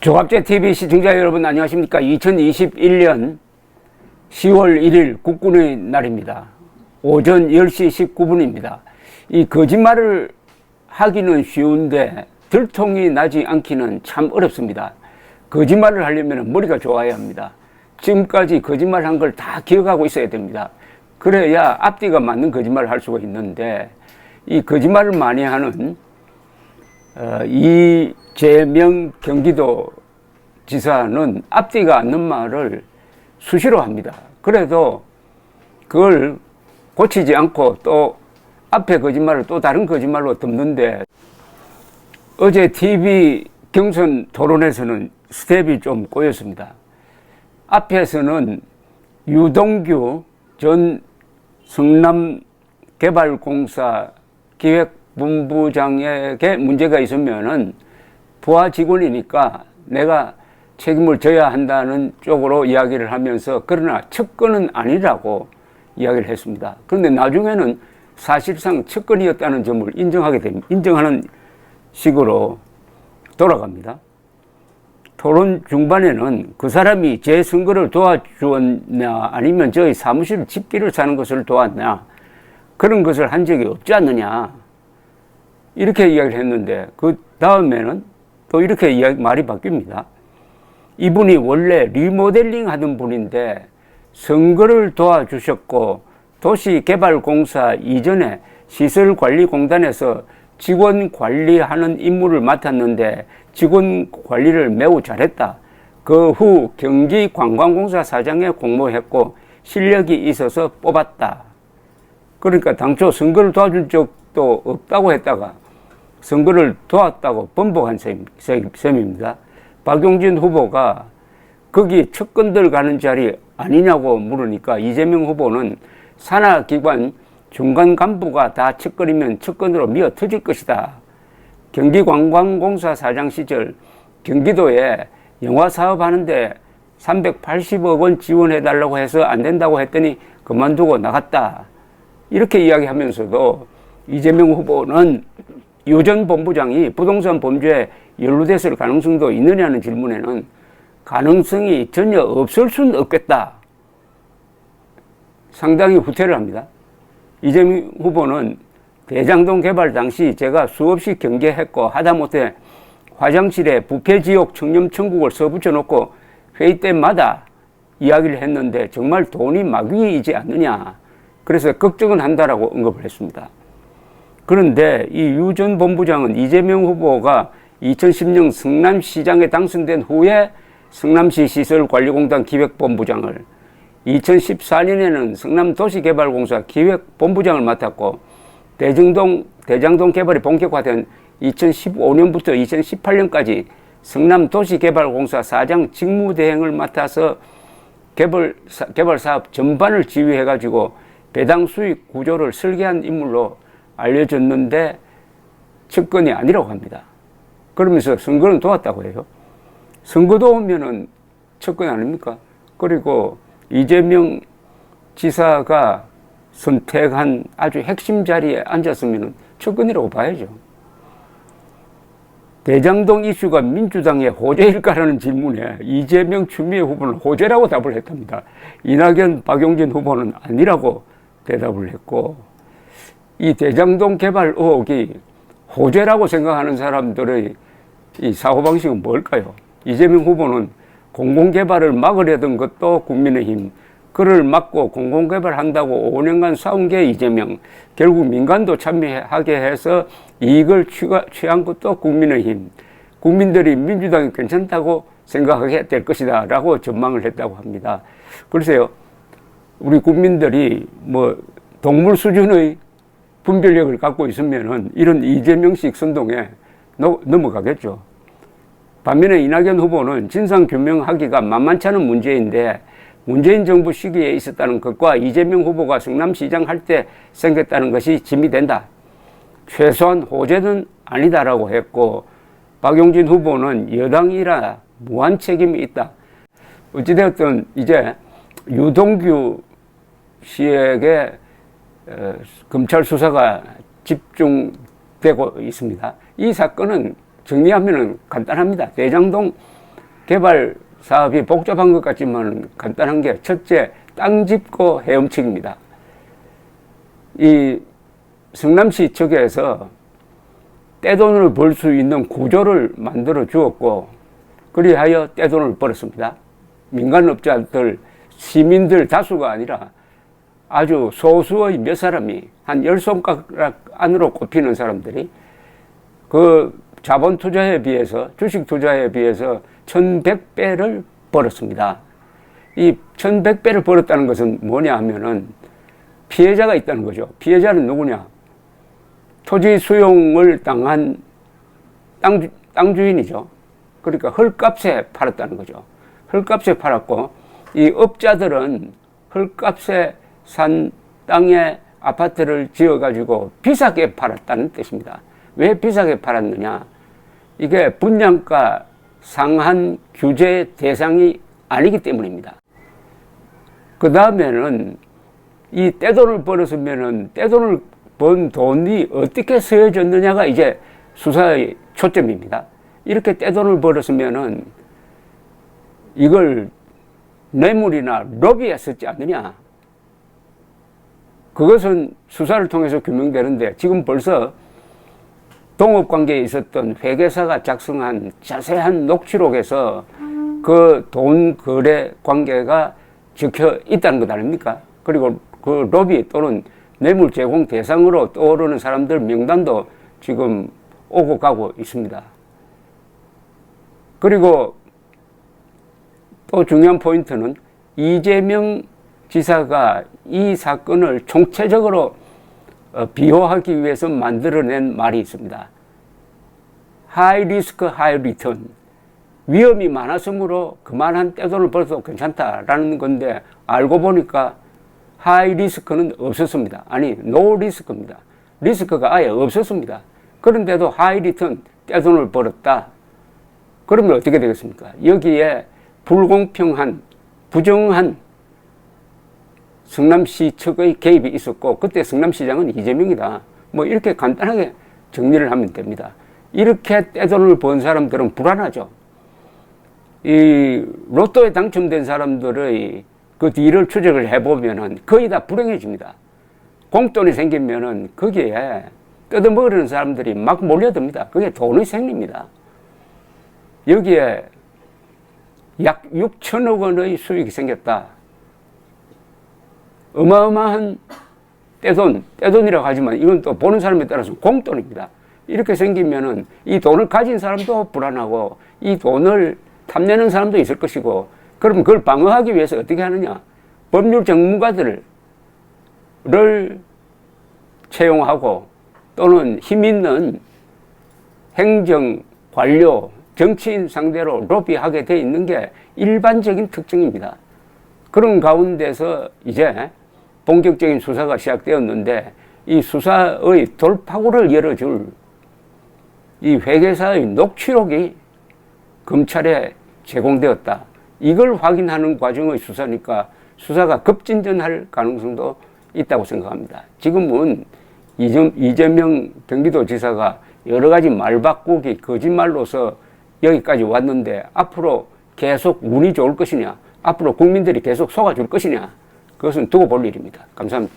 조갑제TV 시청자 여러분 안녕하십니까. 2021년 10월 1일 국군의 날입니다. 오전 10시 19분입니다. 이 거짓말을 하기는 쉬운데 들통이 나지 않기는 참 어렵습니다. 거짓말을 하려면 머리가 좋아야 합니다. 지금까지 거짓말 한 걸 다 기억하고 있어야 됩니다. 그래야 앞뒤가 맞는 거짓말을 할 수가 있는데, 이 거짓말을 많이 하는 이재명 경기도 지사는 앞뒤가 않는 말을 수시로 합니다. 그래도 그걸 고치지 않고 또 앞에 거짓말을 또 다른 거짓말로 덮는데, 어제 TV 경선 토론에서는 스텝이 좀 꼬였습니다. 앞에서는 유동규 전 성남개발공사 기획본부장에게 문제가 있으면은 부하 직원이니까 내가 책임을 져야 한다는 쪽으로 이야기를 하면서, 그러나 측근은 아니라고 이야기를 했습니다. 그런데 나중에는 사실상 측근이었다는 점을 인정하는 식으로 돌아갑니다. 토론 중반에는 그 사람이 제 선거를 도와주었냐, 아니면 저희 사무실 집기를 사는 것을 도왔냐, 그런 것을 한 적이 없지 않느냐, 이렇게 이야기를 했는데, 그 다음에는 또 이렇게 말이 바뀝니다. 이분이 원래 리모델링 하던 분인데 선거를 도와주셨고, 도시개발공사 이전에 시설관리공단에서 직원 관리하는 임무를 맡았는데 직원 관리를 매우 잘했다. 그 후 경기관광공사 사장에 공모했고 실력이 있어서 뽑았다. 그러니까 당초 선거를 도와준 적도 없다고 했다가 선거를 도왔다고 번복한 셈입니다. 박용진 후보가 거기 측근들 가는 자리 아니냐고 물으니까 이재명 후보는 산하기관 중간 간부가 다 측근이면 측근으로 미어 터질 것이다. 경기관광공사 사장 시절 경기도에 영화 사업하는데 380억 원 지원해달라고 해서 안 된다고 했더니 그만두고 나갔다. 이렇게 이야기하면서도 이재명 후보는 유 전 본부장이 부동산 범죄에 연루됐을 가능성도 있느냐는 질문에는 가능성이 전혀 없을 수는 없겠다. 상당히 후퇴를 합니다. 이재명 후보는 대장동 개발 당시 제가 수없이 경계했고 하다못해 화장실에 부패지옥 청렴 천국을 써붙여 놓고 회의 때마다 이야기를 했는데 정말 돈이 마귀이지 않느냐. 그래서 걱정은 한다라고 언급을 했습니다. 그런데 이 유 전 본부장은 이재명 후보가 2010년 성남시장에 당선된 후에 성남시 시설관리공단 기획본부장을, 2014년에는 성남도시개발공사 기획본부장을 맡았고, 대장동 개발이 본격화된 2015년부터 2018년까지 성남도시개발공사 사장 직무대행을 맡아서 개발사업 전반을 지휘해가지고 배당 수익 구조를 설계한 인물로 알려졌는데 측근이 아니라고 합니다. 그러면서 선거는 도왔다고 해요. 선거 도우면은 측근 아닙니까? 그리고 이재명 지사가 선택한 아주 핵심 자리에 앉았으면 측근이라고 봐야죠. 대장동 이슈가 민주당의 호재일까라는 질문에 이재명 추미애 후보는 호재라고 답을 했답니다. 이낙연 박용진 후보는 아니라고 대답을 했고, 이 대장동 개발 의혹이 호재라고 생각하는 사람들의 이 사고방식은 뭘까요? 이재명 후보는 공공개발을 막으려던 것도 국민의힘, 그를 막고 공공개발한다고 5년간 싸운 게 이재명, 결국 민간도 참여하게 해서 이익을 취한 것도 국민의힘, 국민들이 민주당이 괜찮다고 생각하게 될 것이다 라고 전망을 했다고 합니다. 글쎄요, 우리 국민들이 동물 수준의 분별력을 갖고 있으면은 이런 이재명식 선동에 넘어가겠죠. 반면에 이낙연 후보는 진상규명하기가 만만치 않은 문제인데, 문재인 정부 시기에 있었다는 것과 이재명 후보가 성남시장 할 때 생겼다는 것이 짐이 된다. 최소한 호재는 아니다라고 했고, 박용진 후보는 여당이라 무한 책임이 있다. 어찌되었든 이제 유동규 씨에게 검찰 수사가 집중되고 있습니다. 이 사건은 정리하면 간단합니다. 대장동 개발 사업이 복잡한 것 같지만 간단한 게 첫째, 땅 짚고 헤엄치기입니다. 이 성남시 측에서 떼돈을 벌 수 있는 구조를 만들어 주었고, 그리하여 떼돈을 벌었습니다. 민간업자들, 시민들 다수가 아니라 아주 소수의 몇 사람이, 한 10손가락 안으로 꼽히는 사람들이 그 자본 투자에 비해서, 주식 투자에 비해서 1100배를 벌었습니다. 이 1100배를 벌었다는 것은 뭐냐 하면은 피해자가 있다는 거죠. 피해자는 누구냐? 토지 수용을 당한 땅 주인이죠. 그러니까 헐값에 팔았다는 거죠. 헐값에 팔았고, 이 업자들은 헐값에 산 땅에 아파트를 지어가지고 비싸게 팔았다는 뜻입니다. 왜 비싸게 팔았느냐? 이게 분양가 상한 규제 대상이 아니기 때문입니다. 그 다음에는 이 떼돈을 벌었으면은 떼돈을 번 돈이 어떻게 쓰여졌느냐가 이제 수사의 초점입니다. 이렇게 떼돈을 벌었으면은 이걸 뇌물이나 로비에 썼지 않느냐. 그것은 수사를 통해서 규명되는데, 지금 벌써 동업관계에 있었던 회계사가 작성한 자세한 녹취록에서 그 돈 거래 관계가 적혀 있다는 것 아닙니까? 그리고 그 로비 또는 뇌물 제공 대상으로 떠오르는 사람들 명단도 지금 오고 가고 있습니다. 그리고 또 중요한 포인트는 이재명 지사가 이 사건을 총체적으로 비호하기 위해서 만들어낸 말이 있습니다. 하이 리스크 하이 리턴, 위험이 많았으므로 그만한 떼돈을 벌어도 괜찮다라는 건데, 알고 보니까 하이 리스크는 없었습니다. 아니, 노 리스크입니다. 리스크가 아예 없었습니다. 그런데도 하이 리턴, 떼돈을 벌었다. 그러면 어떻게 되겠습니까? 여기에 불공평한, 부정한 성남시 측의 개입이 있었고, 그때 성남시장은 이재명이다. 뭐 이렇게 간단하게 정리를 하면 됩니다. 이렇게 떼돈을 번 사람들은 불안하죠. 이 로또에 당첨된 사람들의 그 뒤를 추적을 해보면은 거의 다 불행해집니다. 공돈이 생기면은 거기에 뜯어먹으려는 사람들이 막 몰려듭니다. 그게 돈의 생리입니다. 여기에 약 6천억 원의 수익이 생겼다. 어마어마한 떼돈이라고 하지만 이건 또 보는 사람에 따라서 공돈입니다. 이렇게 생기면은 이 돈을 가진 사람도 불안하고 이 돈을 탐내는 사람도 있을 것이고, 그럼 그걸 방어하기 위해서 어떻게 하느냐? 법률 전문가들을 채용하고 또는 힘 있는 행정, 관료, 정치인 상대로 로비하게 돼 있는 게 일반적인 특징입니다. 그런 가운데서 이제 본격적인 수사가 시작되었는데, 이 수사의 돌파구를 열어줄 이 회계사의 녹취록이 검찰에 제공되었다. 이걸 확인하는 과정의 수사니까 수사가 급진전할 가능성도 있다고 생각합니다. 지금은 이재명 경기도지사가 여러 가지 말바꾸기, 거짓말로서 여기까지 왔는데, 앞으로 계속 운이 좋을 것이냐, 앞으로 국민들이 계속 속아줄 것이냐, 그것은 두고 볼 일입니다. 감사합니다.